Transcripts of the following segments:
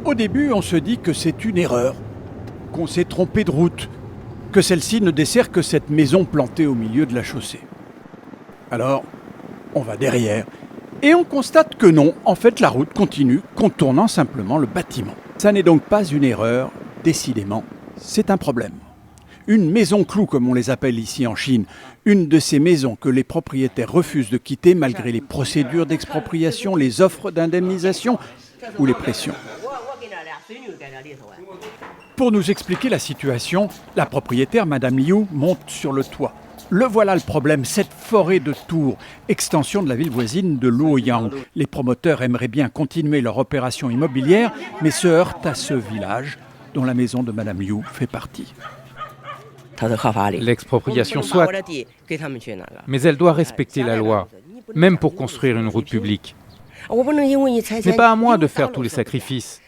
Au début, on se dit que c'est une erreur, qu'on s'est trompé de route, que celle-ci ne dessert que cette maison plantée au milieu de la chaussée. Alors, on va derrière et on constate que non, en fait la route continue, contournant simplement le bâtiment. Ça n'est donc pas une erreur, décidément, c'est un problème. Une maison clou, comme on les appelle ici en Chine, une de ces maisons que les propriétaires refusent de quitter malgré les procédures d'expropriation, les offres d'indemnisation ou les pressions. Pour nous expliquer la situation, la propriétaire, Madame Liu, monte sur le toit. Le voilà le problème, cette forêt de tours, extension de la ville voisine de Luoyang. Les promoteurs aimeraient bien continuer leur opération immobilière, mais se heurtent à ce village dont la maison de Madame Liu fait partie. L'expropriation soit, mais elle doit respecter la loi, même pour construire une route publique. Ce n'est pas à moi de faire tous les sacrifices.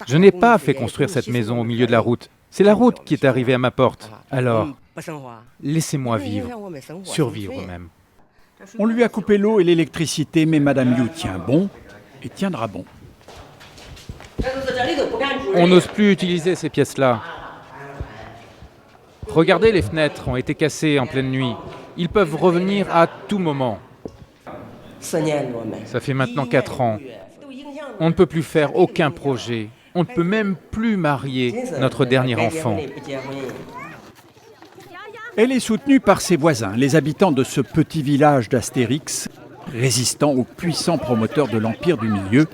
Je n'ai pas fait construire cette maison au milieu de la route. C'est la route qui est arrivée à ma porte. Alors, laissez-moi vivre, survivre même. On lui a coupé l'eau et l'électricité, mais Madame Liu tient bon et tiendra bon. On n'ose plus utiliser ces pièces-là. Regardez, les fenêtres ont été cassées en pleine nuit. Ils peuvent revenir à tout moment. Ça fait maintenant 4 ans. On ne peut plus faire aucun projet. On ne peut même plus marier notre dernier enfant. Elle est soutenue par ses voisins, les habitants de ce petit village d'Astérix, résistant aux puissants promoteurs de l'Empire du Milieu,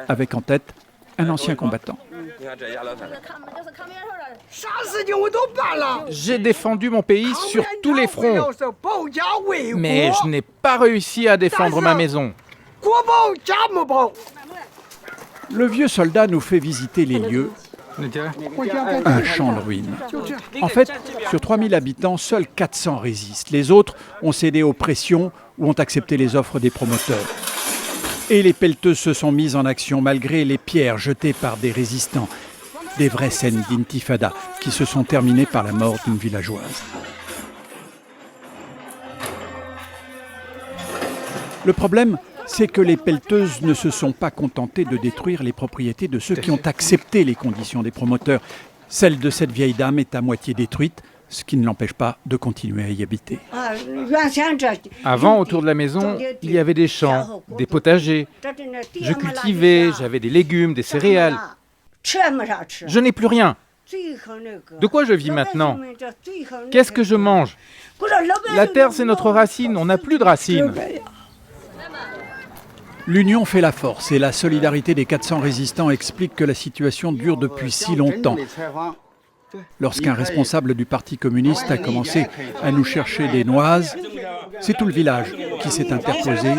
avec en tête un ancien combattant. J'ai défendu mon pays sur tous les fronts, mais je n'ai pas réussi à défendre ma maison. Le vieux soldat nous fait visiter les lieux, un champ de ruines. En fait, sur 3000 habitants, seuls 400 résistent. Les autres ont cédé aux pressions ou ont accepté les offres des promoteurs. Et les pelleteuses se sont mises en action malgré les pierres jetées par des résistants. Des vraies scènes d'intifada qui se sont terminées par la mort d'une villageoise. Le problème, c'est que les pelleteuses ne se sont pas contentées de détruire les propriétés de ceux qui ont accepté les conditions des promoteurs. Celle de cette vieille dame est à moitié détruite, ce qui ne l'empêche pas de continuer à y habiter. Avant, autour de la maison, il y avait des champs, des potagers. Je cultivais, j'avais des légumes, des céréales. Je n'ai plus rien. De quoi je vis maintenant? Qu'est-ce que je mange? La terre, c'est notre racine, on n'a plus de racines. L'union fait la force et la solidarité des 400 résistants explique que la situation dure depuis si longtemps. Lorsqu'un responsable du Parti communiste a commencé à nous chercher des noises, c'est tout le village qui s'est interposé,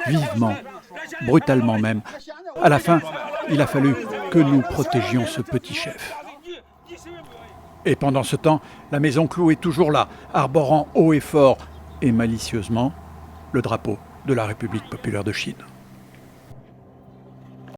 vivement, brutalement même. À la fin, il a fallu que nous protégions ce petit chef. Et pendant ce temps, la maison clou est toujours là, arborant haut et fort et malicieusement le drapeau de la République populaire de Chine.